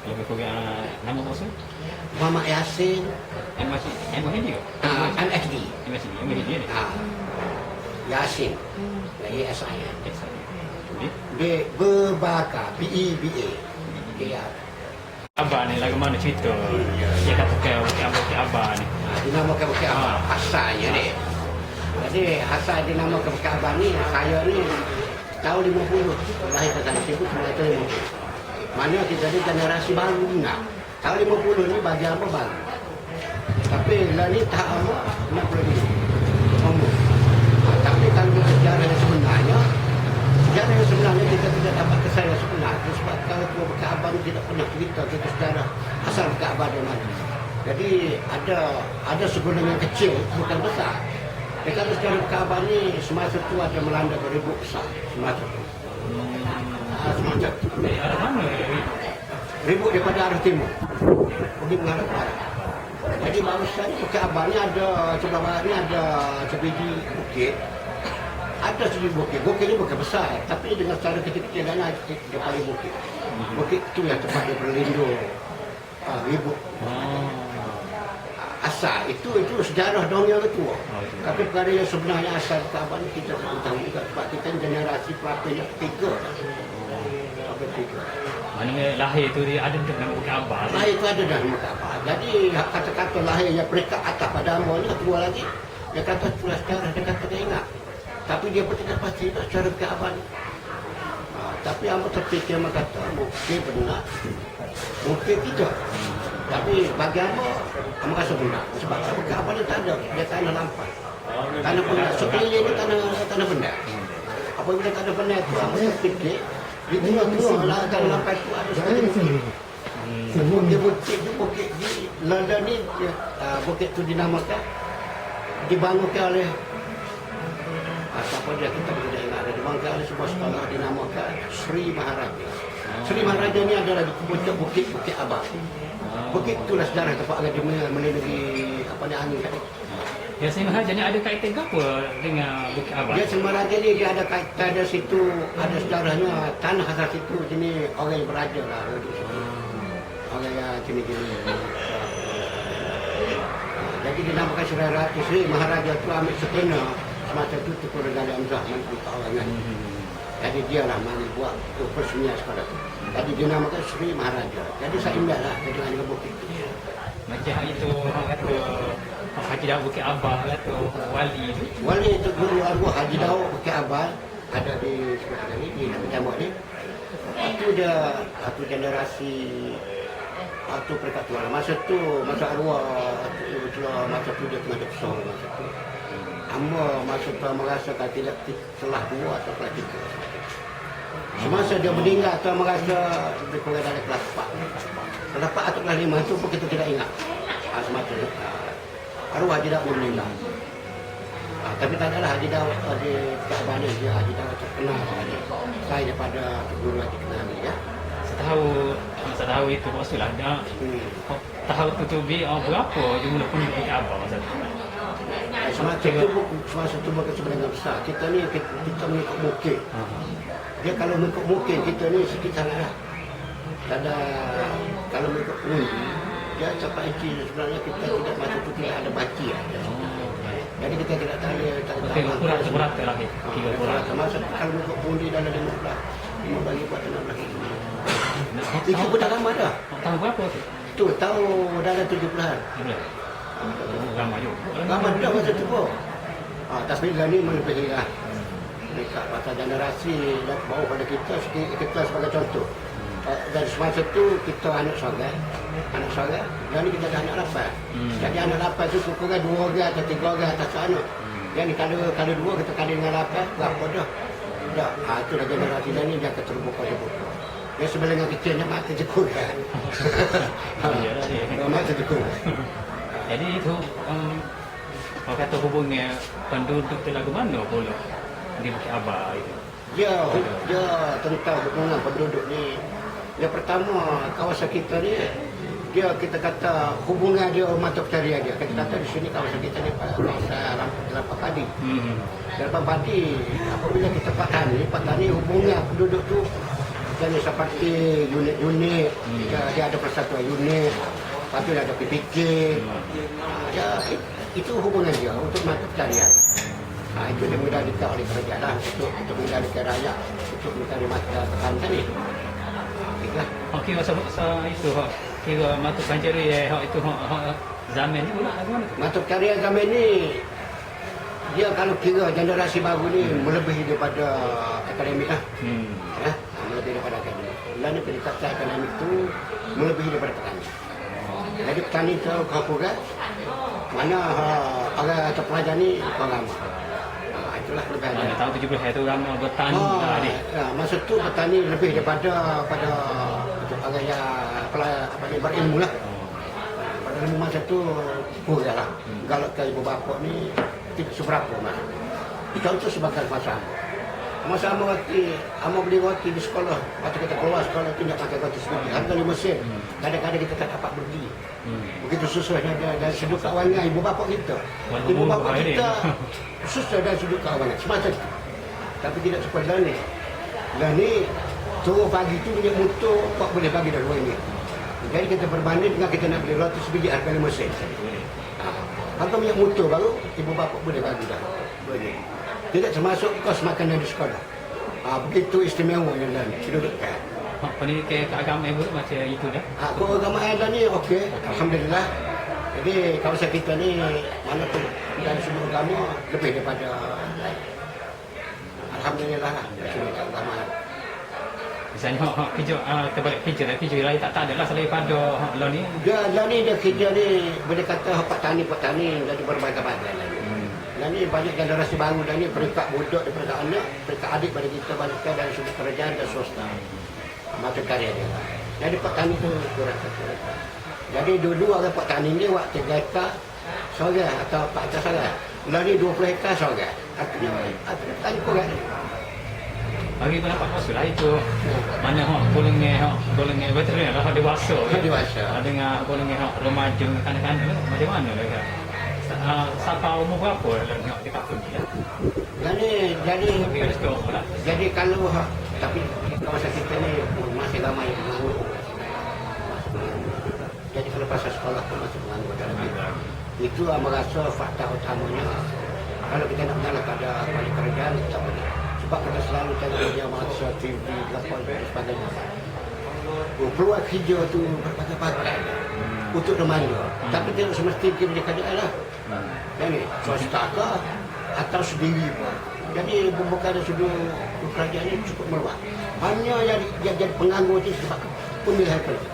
Lebih kurang nama bosnya? Muhammad Yasin, MHD ke? MHD. MHD ni? Yasin, YASIN. Boleh? Dia berbakar, BEBA. Dia Abah ni lagu mana cerita? Dia kata Bukit Abah ni. dinamakan Bukit Abah. Asalnya dia. Jadi asal dinamakan Bukit Abah ni, saya ni tahun 50 lahir pada tahun 1950. Mana kita ni generasi baru nak. Tahun 50 ni bagi apa baru. Tapi lah ni tak apa 60 ni. Umur. Tapi kalau sejarah yang sebenarnya kita tidak dapat kesan yang sebenar. Sebab kalau tua Bukit Abah ni tidak pernah cerita kita sejarah asal Bukit Abah dari mana. Jadi ada segolongan kecil, bukan besar. Dia kata sejarah Bukit Abah ni semasa tu ada melanda beribu besar. Semasa tu. Semasa tu. Ada mana? Ribut daripada arah timur. Pergi menghadap barat. Jadi barusan Bukit Abah ni ada, sebelah barat ni ada sebiji bukit. Ada sebiji bukit. Bukit ni bukan besar. Tapi dengan cara kecil-kecil dan dia paling bukit. Bukit tu yang tempat dia berlindung ribut. Asal itu sejarah dunia yang tua. Tapi perkara yang sebenarnya asal Bukit Abah ni kita tak tahu juga. Sebab kita generasi pelapis tiga. Maknanya lahir tu dia ada dalam Bukit Abah. Lahir tu ada dalam Bukit Abah. Jadi kata-kata lahir yang peringkat atas pada amanya tua lagi. Dia kata tulis sejarah, dia kata dia ingat. Tapi dia pun tidak pasti nak sejarah Bukit Abah ni. Tapi ambo terfikir kata mungkin benar. Mungkin tidak. Tapi bagi ambo rasa benar. Sebab Bukit Abah ni tak ada. Dia tanah lampai. Tanah benda. Sekeliling ni tanah benda. Apabila tanah benda tu ambo terfikir di tengah-tengah lah tanah lampai tu ada sekali bukit. Bukit tu bukit di London ni bukit tu dinamakan dibangunkan oleh siapa dia kita tidak ingat ada dibangunkan oleh sebuah sekolah dinamakan Sri Maharaja. Sri Maharaja ni adalah di bukit Abah. Bukit itulah sejarah tempat dia melindungi apa ni angin tadi. Ya, Sri Maharaja ni ada kaitan ke apa dengan Bukit Abah? Dia Sri Maharaja ni dia ada kaitan ada situ, ada sejarahnya tanah asal situ sini orang yang beraja lah di situ. Orang yang gini-gini. Jadi dinamakan Sri Maharaja tu ambil sekena semasa tu Tuku Regali Amzah menteri keuangan. Jadi dia lah yang buat persunian sekolah tu. Jadi dinamakan Sri Maharaja. Jadi saya ingat lah dengan bukit tu. Macam itu orang kata Haji Daud Bukit Abah kata wali tu. Wali itu guru arwah Haji Daud Bukit Abah ada di sebelah ni di Jamuak ni. Itu dia satu generasi atau perkatuan. Masa tu masa arwah masa tu dia tengah besar masa tu. Amba masa tu merasa tidak telah 2 atau kelas 3. Semasa dia meninggal tu merasa lebih kurang dalam kelas 4. Kelas 4 atau kelas 5 itu pun kita tidak ingat. Semasa tu arwah Haji Daud meninggal. Tapi tak adalah Haji Daud di Kaabah ni dia Haji Daud terkenal saya daripada guru Haji kenal ya. Setahu itu maksudlah dah tahu tutubi berapa jumlah penduduk Bukit Abah masa tu. Semasa tu bukan sebenarnya besar. Kita ni kita mengikut bukit. Dia kalau mengikut bukit kita ni sikit sangatlah. Ada kalau mengikut undi dia sampai inci sebenarnya kita tidak masa tu tidak ada baci aja. Jadi kita tidak tahu kurang seberapa lagi 3 masa tu kalau mengikut undi dalam 15 buat 16. Itu pun dah lama dah. Tahun berapa tu? Tu tahu dalam 70-an. Lama juga. Lama dah masa tu pun. Tapi lah ni melebihi lah. Mereka pasal generasi dah bawa pada kita sebagai contoh. Dan semasa tu kita anak sorai. Dan ni kita dah anak lapan. Jadi anak lapan tu kurang 2 orang atau 3 orang atas anak. Yang kalau 2 kita kali dengan lapan berapa dah? Dah. Itulah generasi dah ni dia akan terbuka. Yang sebenarnya kecilnya mata jekut kan. Mata jekut. Jadi itu orang kata hubungnya penduduk tu lagu mana pula di Bukit Abah itu? Ya tentang hubungan penduduk ni. Yang pertama kawasan kita ni kita kata hubungan dia mata pencarian dia. Kita kata di sini kawasan kita ni kawasan Lampang Padi. Lampang Padi apabila kita Pak Tani hubungan penduduk tu jadi seperti unit-unit dia ada persatuan unit, lepas tu dia ada PPK. Ya, itu hubungan dia untuk mata pencarian. Itu dia mengendalikan oleh kerajaan lah, untuk mengendalikan rakyat, untuk mencari mata petani tadi. Itulah. Kira itu kira mata pencarian itu zaman ni pula bagaimana tu? Mata pencarian zaman ni, dia kalau kira generasi baru ni melebihi daripada akademik lah. Ya, melebihi daripada akademik. Kerana pendekatan akademik tu melebihi daripada petani. Jadi petani tu kampung kan, mana orang atau pelajar ni orang lama. Itulah kelebihannya. Tahun 70 itu ramai bertani lah ni. Masa tu petani lebih daripada orang yang berilmu lah. Berilmu masa tu kurang lah. Kalau ke ibu bapa ni tidak seberapa masa. Contoh sebagai masa Amo waktu Amo beli roti di sekolah, waktu kita keluar sekolah tu nak pakai roti sebiji, harga 5 sen. Kadang-kadang kita tak dapat beli. Begitu susahnya dan seduk kawangan ibu bapa kita. Ibu bapa kita susah dan seduk kawangan semasa itu. Tapi tidak seperti lah ni. Lah ni turun pagi tu punya motor pak boleh bagi dah RM2. Jadi kita berbanding dengan kita nak beli roti sebiji harga 5 sen. Harga minyak motor baru ibu bapa boleh bagi dah RM2. Tidak termasuk kos makanan di sekolah. Begitu istimewa yang lain kedudukan. Pendidikan keagamaan ibu macam itu dah. Keagamaan dah ni okey, alhamdulillah. Jadi kawasan kita ni mana pun dari sudut agama lebih daripada lain. Alhamdulillah lah dari sudut keagamaan. Misalnya kerja terbalik kerja lain tak ada lah selain pada lo ni. Dia ni dia kerja ni boleh kata petani dari berbagai-bagai lah. Dan ni banyak generasi baru dan ni peringkat budak daripada anak, peringkat adik pada kita banyak dari sudut kerajaan dan swasta. Mata karya dia. Jadi petani tu kurang satu. Jadi dulu orang petani ni waktu 3 hektar seorang atau 4 hektar seorang. Lah ni 20 hektar seorang. Artinya petani kurang. Bagi pendapat maksud lah itu mana golongan veteran lah dewasa dengan golongan remaja kanak-kanak macam mana mereka? Sampai umur berapa tengok di kampung ni? Jadi kalau tapi kawasan kita ni masih ramai menganggur. Jadi kalau pasal sekolah pun masih menganggur dalam itu. Itu merasa fakta utamanya. Kalau kita nak mengalah pada kuali kerajaan tak boleh. Sebab kita selalu tengok dia masa TV, lapor dan sebagainya. Peluang kerja tu berbagai-bagai untuk remaja. Tapi tidak semestinya kerja kerajaan lah. Jadi swasta ke atau sendiri pun. Jadi bukan ada sudut kerajaan ini cukup meluas. Banyak yang jadi penganggur itu sebab pemilihan kerja.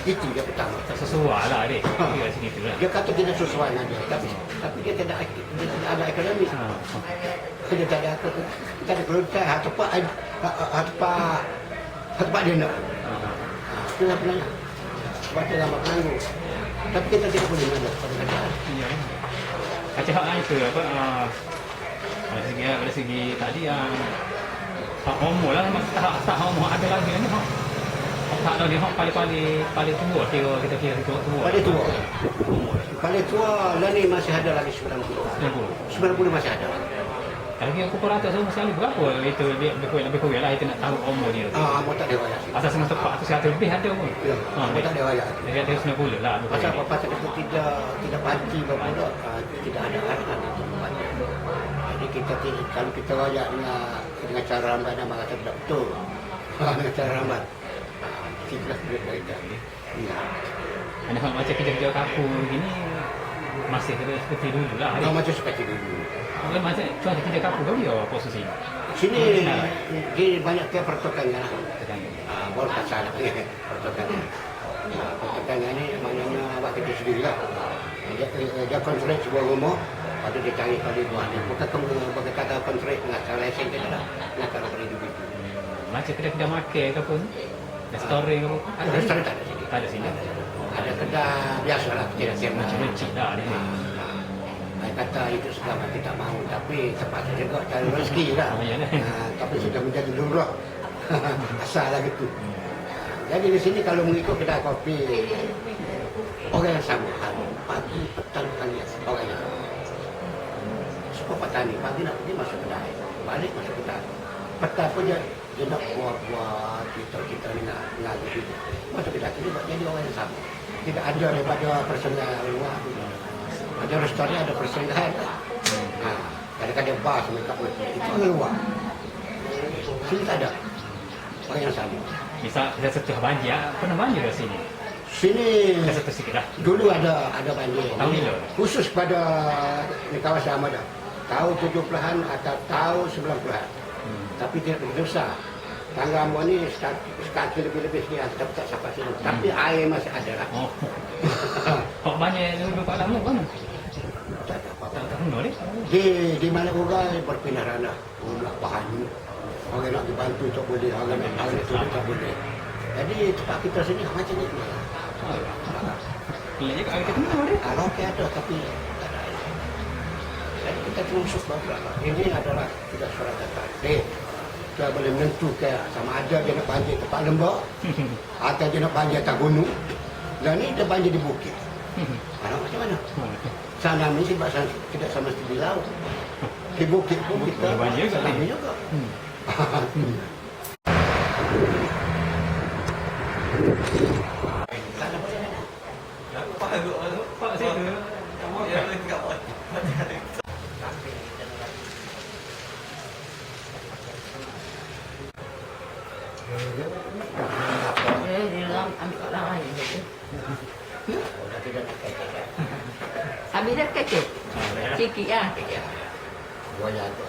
Itu dia pertama. Tak sesuai lah adik. Dia kata tidak sesuai dengan dia. Tapi dia tidak ada akademik. Dia tak ada keluarga. Tempat dia nak. Itulah penanya. Sebab dia lama penganggur. Tapi kita tidak boleh mengajar pada kerajaan. Ya. Macam itu apa? Dari segi tadi hak umur lah, tak umur ada lagi ni hak. Tak ada ni hak paling tua kita kira tua. Paling tua lah ni masih ada lagi 90 masih ada. Kalau aku rata semua sekali berapa itu lebih kurang lah itu nak tahu umur dia. Umur tak ada. Asal semasa tepat tu 100 lebih ada pun. Umur tak ada. Dia ada 90 lah. Pasal kita tidak pasti berapa tidak ada arahan itu. Jadi kita kalau kita rakyat dengan cara ramai dan merasa tidak betul. Dengan cara ramai. Itulah kita. Ya. Anda macam kerja-kerja kampung gini masih seperti dulu lah. Macam seperti dulu. Kalau macam cuaca kerja kampung kau dia posisi sini di banyak ke pertukangan lah. Boleh pasal pertukangan. Pertukangan ni maknanya waktu itu sendiri lah. Dia konflik sebuah rumah, ada dia cari kali buat ni. Bukan kata konflik dengan cara lesen kita lah. Dengan cara berindividu. Macam kedai makan ke pun? Restoran ke pun? Restoran tak ada sini. Tak ada sini. Ada kedai biasa lah. Macam kecil dah ni. Kata itu segala kita mahu, tapi terpaksa juga cari rezeki lah. Tapi sudah menjadi lurah. Asal lah gitu. Jadi di sini kalau mengikut kedai kopi, orang yang sama. Pagi, petang, tanya. Orang yang sama. Suka petani, pagi nak pergi masuk kedai. Balik masuk kedai. Petang pun dia nak buat-buat, kita ni nak gitu. Masuk tidak terlibat jadi orang yang sama. Tidak ada daripada personal luar. Ada restoran ada perselingkuhan. Nah, kadang-kadang bar mereka pun itu orang luar. Sini tak ada orang yang sama. Misal kita setuh banjir, pernah banjir ke sini? Sini Kita setuh sikit lah. dulu ada banjir. Tahun bila? Khusus pada di kawasan Amadah. Tahun 70-an atau tahun 90-an. Tapi tidak begitu besar. Tangga Amuan ni sekali lebih-lebih sekian, tapi tak sampai sini. Tapi air masih ada lah. Oh. Kok banyak yang berapa lama kan? Tak ada apa-apa. Tak tahu ni. Di mana orang berpindah ranah. Orang nak bahan. Orang nak dibantu tak boleh. Orang nak tulis tak boleh. Jadi tempat kita sini macam ni. Pelik juga kita tengok ni. Okey ada tapi tak ada air. Jadi kita terusuk beberapa. Ini adalah sudah surat datang. Kita boleh menentukan sama ada dia nak banjir tempat lembab atau dia nak banjir atas gunung. Dan ni dia banjir di bukit. Macam mana? Sana ni sebab tidak sama seperti di laut. Di bukit pun kita banjir juga. banjir juga. Pak situ. Ambil dah kecil. Sikit lah. Buaya tu.